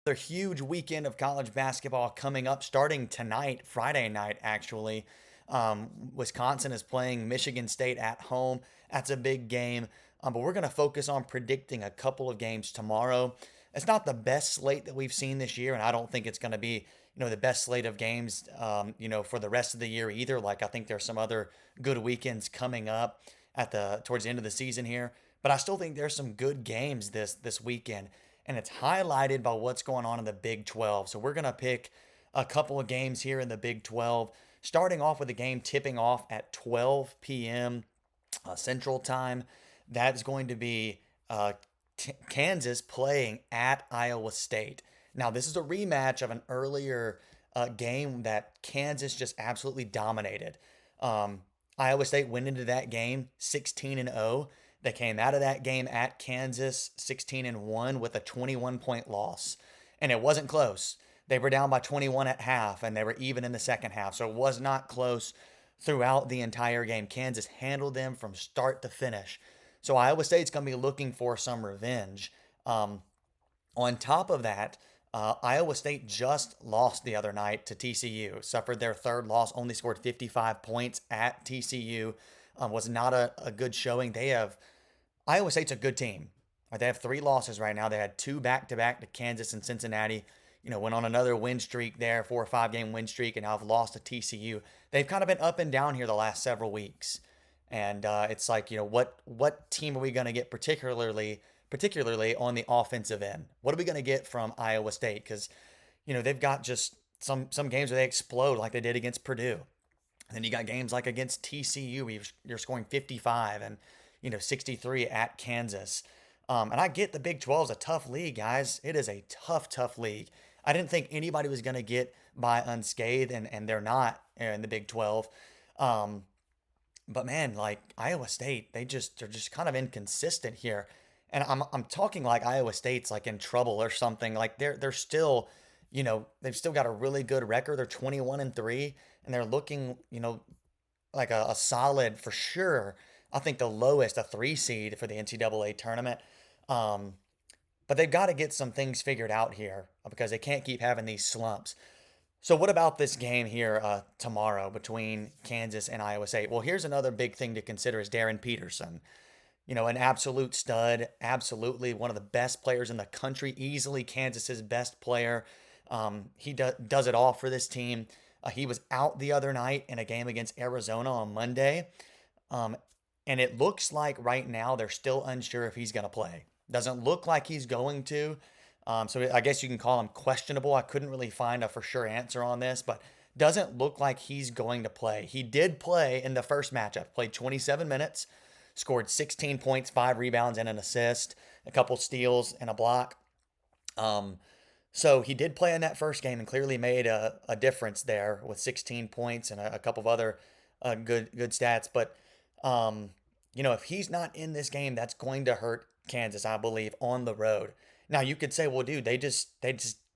Another huge weekend of college basketball coming up starting tonight, Friday night, actually. Wisconsin is playing Michigan State at home. That's a big game. But we're going to focus on predicting a couple of games tomorrow. It's not the best slate that we've seen this year, and I don't think it's going to be, the best slate of games, for the rest of the year either. Like I think there's some other good weekends coming up towards the end of the season here. But I still think there's some good games this weekend, and it's highlighted by what's going on in the Big 12. So we're going to pick a couple of games here in the Big 12, starting off with a game tipping off at 12 p.m. Central Time. That's going to be Kansas playing at Iowa State. Now, this is a rematch of an earlier game that Kansas just absolutely dominated. Um, Iowa State went into that game 16-0. They came out of that game at Kansas 16-1 with a 21-point loss. And it wasn't close. They were down by 21 at half and they were even in the second half. So it was not close throughout the entire game. Kansas handled them from start to finish. So Iowa State's going to be looking for some revenge. On top of that, Iowa State just lost the other night to TCU, suffered their third loss, only scored 55 points at TCU. Was not a good showing. Iowa State's a good team. Right, they have three losses right now. They had two back-to-back to Kansas and Cincinnati. Went on another win streak there, 4 or 5 game win streak, and now have lost to TCU. They've kind of been up and down here the last several weeks, and it's like what team are we going to get particularly on the offensive end? What are we going to get from Iowa State? Because they've got just some games where they explode like they did against Purdue. And then you got games like against TCU, where you're scoring 55 and 63 at Kansas. And I get the Big 12 is a tough league, guys. It is a tough, tough league. I didn't think anybody was going to get by unscathed, and they're not in the Big 12. Um, but man, like Iowa State, they're just kind of inconsistent here. And I'm talking like Iowa State's like in trouble or something. Like they're still, they've still got a really good record. They're 21-3, and they're looking, like a solid for sure. I think the lowest, a 3 seed for the NCAA tournament. Um, but they've got to get some things figured out here because they can't keep having these slumps. So what about this game here tomorrow between Kansas and Iowa State? Well, here's another big thing to consider is Darren Peterson. An absolute stud, absolutely one of the best players in the country, easily Kansas's best player. He does it all for this team. He was out the other night in a game against Arizona on Monday. Um, and it looks like right now they're still unsure if he's going to play. Doesn't look like he's going to. So I guess you can call him questionable. I couldn't really find a for sure answer on this, but doesn't look like he's going to play. He did play in the first matchup, played 27 minutes, scored 16 points, 5 rebounds, and an assist, a couple steals, and a block. So he did play in that first game and clearly made a difference there with 16 points and a couple of other good stats. But if he's not in this game, that's going to hurt Kansas, I believe, on the road. Now you could say, well, dude, they just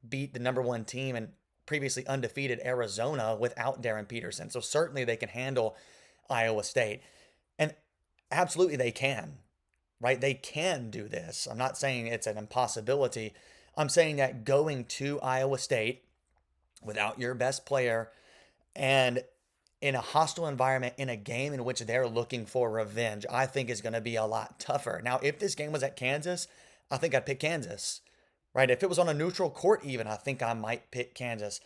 beat the number one team and previously undefeated Arizona without Darren Peterson. So certainly they can handle Iowa State. And absolutely they can, right? They can do this. I'm not saying it's an impossibility. I'm saying that going to Iowa State without your best player and in a hostile environment in a game in which they're looking for revenge, I think is going to be a lot tougher. Now, if this game was at Kansas, I think I'd pick Kansas, right? If it was on a neutral court, even, I think I might pick Kansas.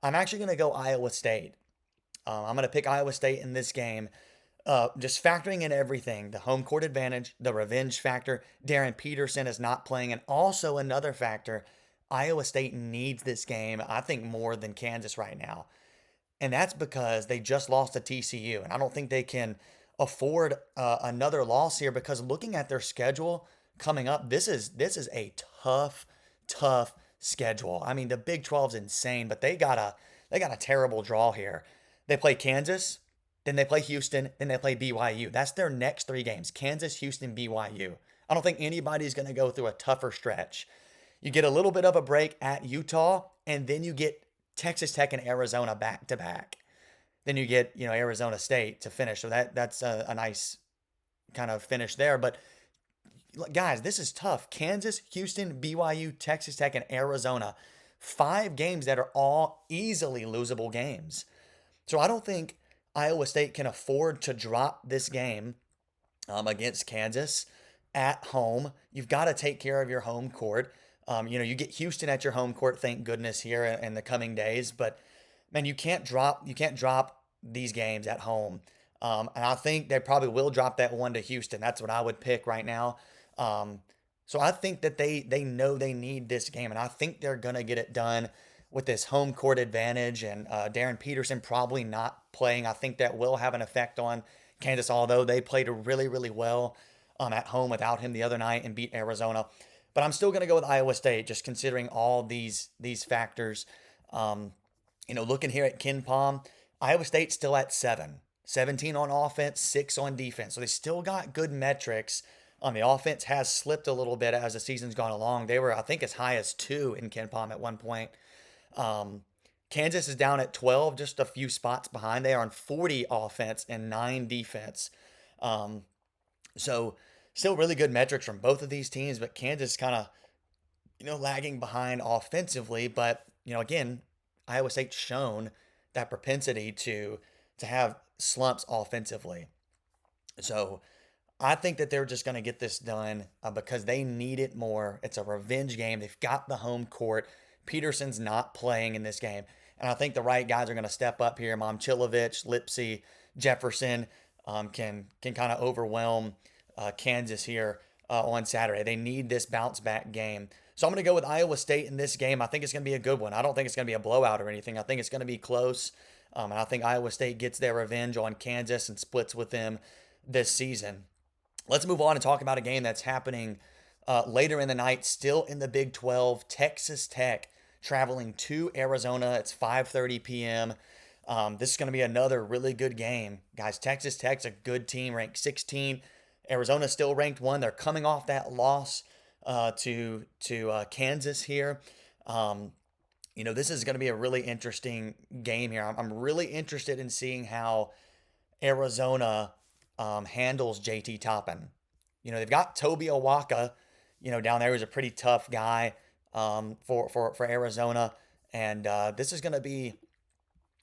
I'm actually going to go Iowa State. I'm going to pick Iowa State in this game. Just factoring in everything, the home court advantage, the revenge factor, Darren Peterson is not playing, and also another factor, Iowa State needs this game, I think, more than Kansas right now. And that's because they just lost to TCU. And I don't think they can afford another loss here because looking at their schedule coming up, this is a tough, tough schedule. I mean, the Big 12 is insane, but they got a terrible draw here. They play Kansas, then they play Houston, then they play BYU. That's their next 3 games. Kansas, Houston, BYU. I don't think anybody's going to go through a tougher stretch. You get a little bit of a break at Utah, and then you get Texas Tech and Arizona back to back. Then you get, Arizona State to finish. So that's a nice kind of finish there. But Guys, this is tough. Kansas, Houston, BYU, Texas Tech, and Arizona. 5 games that are all easily losable games. So I don't think Iowa State can afford to drop this game against Kansas at home. You've got to take care of your home court. You get Houston at your home court, thank goodness, here in the coming days. But man, you can't drop these games at home. And I think they probably will drop that one to Houston. That's what I would pick right now. Um, so I think that they know they need this game, and I think they're gonna get it done with this home court advantage. And Darren Peterson probably not playing. I think that will have an effect on Kansas, although they played really, really well at home without him the other night and beat Arizona. But I'm still gonna go with Iowa State, just considering all these factors. Um, looking here at Ken Palm, Iowa State's still at 17 on offense, 6 on defense. So they still got good metrics. The offense has slipped a little bit as the season's gone along. They were, I think, as high as 2 in Ken Palm at one point. Um, Kansas is down at 12, just a few spots behind. They are on 40 offense and 9 defense. Um, so still really good metrics from both of these teams, but Kansas kind of lagging behind offensively. But again, Iowa State's shown that propensity to have slumps offensively. So I think that they're just going to get this done because they need it more. It's a revenge game. They've got the home court. Peterson's not playing in this game, and I think the right guys are going to step up here. Momchilovich, Lipsy, Jefferson can kind of overwhelm Kansas here on Saturday. They need this bounce back game. So I'm going to go with Iowa State in this game. I think it's going to be a good one. I don't think it's going to be a blowout or anything. I think it's going to be close. And I think Iowa State gets their revenge on Kansas and splits with them this season. Let's move on and talk about a game that's happening later in the night, still in the Big 12. Texas Tech traveling to Arizona. It's 5:30 p.m. This is going to be another really good game. Guys, Texas Tech's a good team, ranked 16. Arizona's still ranked 1. They're coming off that loss to Kansas here. This is going to be a really interesting game here. I'm really interested in seeing how Arizona handles JT Toppin. They've got Toby Awaka, down there, who's a pretty tough guy for Arizona. And this is going to be,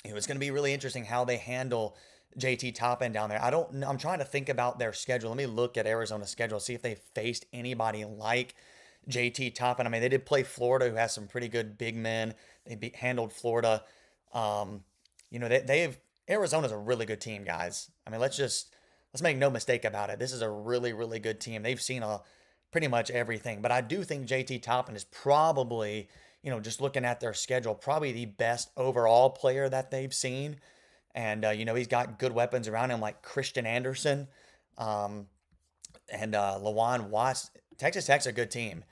it's going to be really interesting how they handle JT Toppin down there. I'm trying to think about their schedule. Let me look at Arizona's schedule, see if they faced anybody like JT Toppin. I mean, they did play Florida, who has some pretty good big men. Handled Florida. They've Arizona's a really good team, guys. I mean, let's make no mistake about it. This is a really, really good team. They've seen pretty much everything. But I do think JT Toppin is probably, just looking at their schedule, probably the best overall player that they've seen. And he's got good weapons around him like Christian Anderson, and Lawan Watts. Texas Tech's a good team.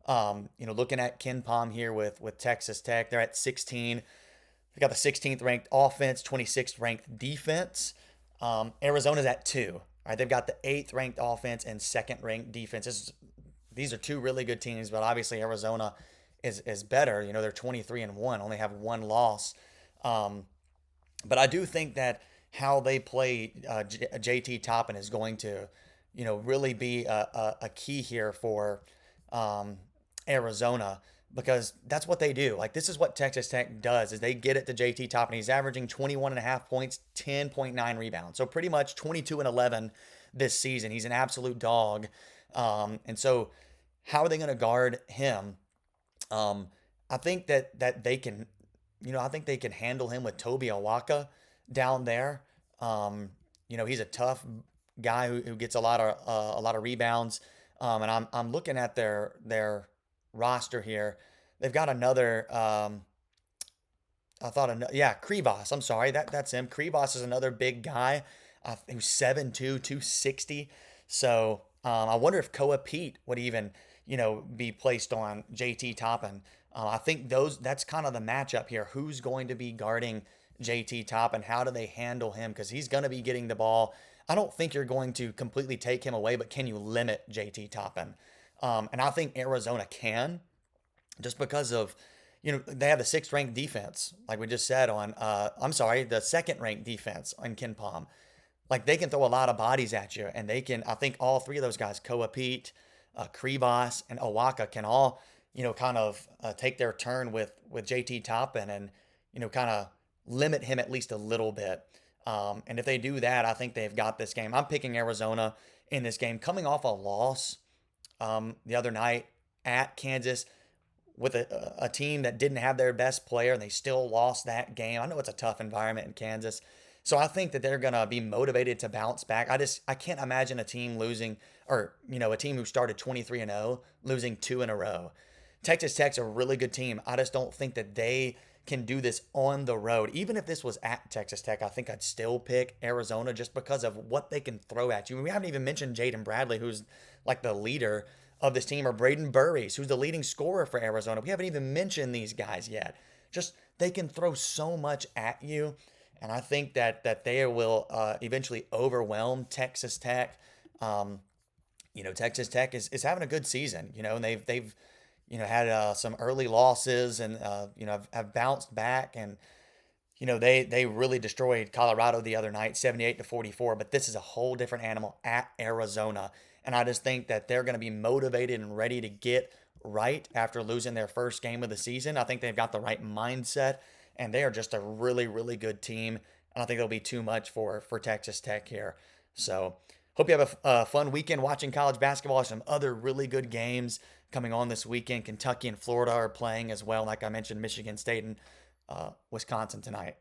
Looking at Ken Palm here with Texas Tech, they're at 16. They got the 16th ranked offense, 26th ranked defense. Arizona's at 2. All right, they've got the 8th ranked offense and 2nd ranked defense. These are 2 really good teams, but obviously Arizona is better. They're 23-1, only have 1 loss. But I do think that how they play JT Toppin is going to, really be a key here for Arizona, because that's what they do. Like, this is what Texas Tech does, is they get it to JT Toppin. He's averaging 21.5 points, 10.9 rebounds. So pretty much 22-11 this season. He's an absolute dog. And so how are they going to guard him? I think that they can, I think they can handle him with Toby Awaka down there. He's a tough guy who gets a lot of rebounds. And I'm looking at their roster here. They've got another. Krivas. I'm sorry, that's him. Krivas is another big guy who's 7'2", 260. So I wonder if Koa Pete would even be placed on JT Toppin. I think that's kind of the matchup here. Who's going to be guarding JT Toppin? How do they handle him? Because he's going to be getting the ball. I don't think you're going to completely take him away, but can you limit JT Toppin? And I think Arizona can, just because of, they have the 6th ranked defense, like we just said the 2nd ranked defense on Ken Palm. Like, they can throw a lot of bodies at you, and they can, I think all 3 of those guys, Koa Pete, Krivas and Owaka can all, kind of take their turn with JT Toppin and, kind of limit him at least a little bit. And if they do that, I think they've got this game. I'm picking Arizona in this game, coming off a loss the other night at Kansas with a team that didn't have their best player and they still lost that game. I know it's a tough environment in Kansas. So I think that they're going to be motivated to bounce back. I can't imagine a team losing or, a team who started 23 and 0 losing two in a row. Texas Tech's a really good team. I just don't think that they can do this on the road. Even if this was at Texas Tech, I think I'd still pick Arizona just because of what they can throw at you. We haven't even mentioned Jaden Bradley, who's like the leader of this team, or Braden Burries, who's the leading scorer for Arizona. We haven't even mentioned these guys yet. Just they can throw so much at you, and I think that they will eventually overwhelm Texas Tech. Texas Tech is having a good season. And they've had some early losses and have bounced back, and they really destroyed Colorado the other night, 78-44. But this is a whole different animal at Arizona, and I just think that they're going to be motivated and ready to get right after losing their first game of the season. I think they've got the right mindset, and they are just a really, really good team. I don't think it'll be too much for Texas Tech here. So hope you have a fun weekend watching college basketball. Some other really good games coming on this weekend. Kentucky and Florida are playing as well. Like I mentioned, Michigan State and Wisconsin tonight.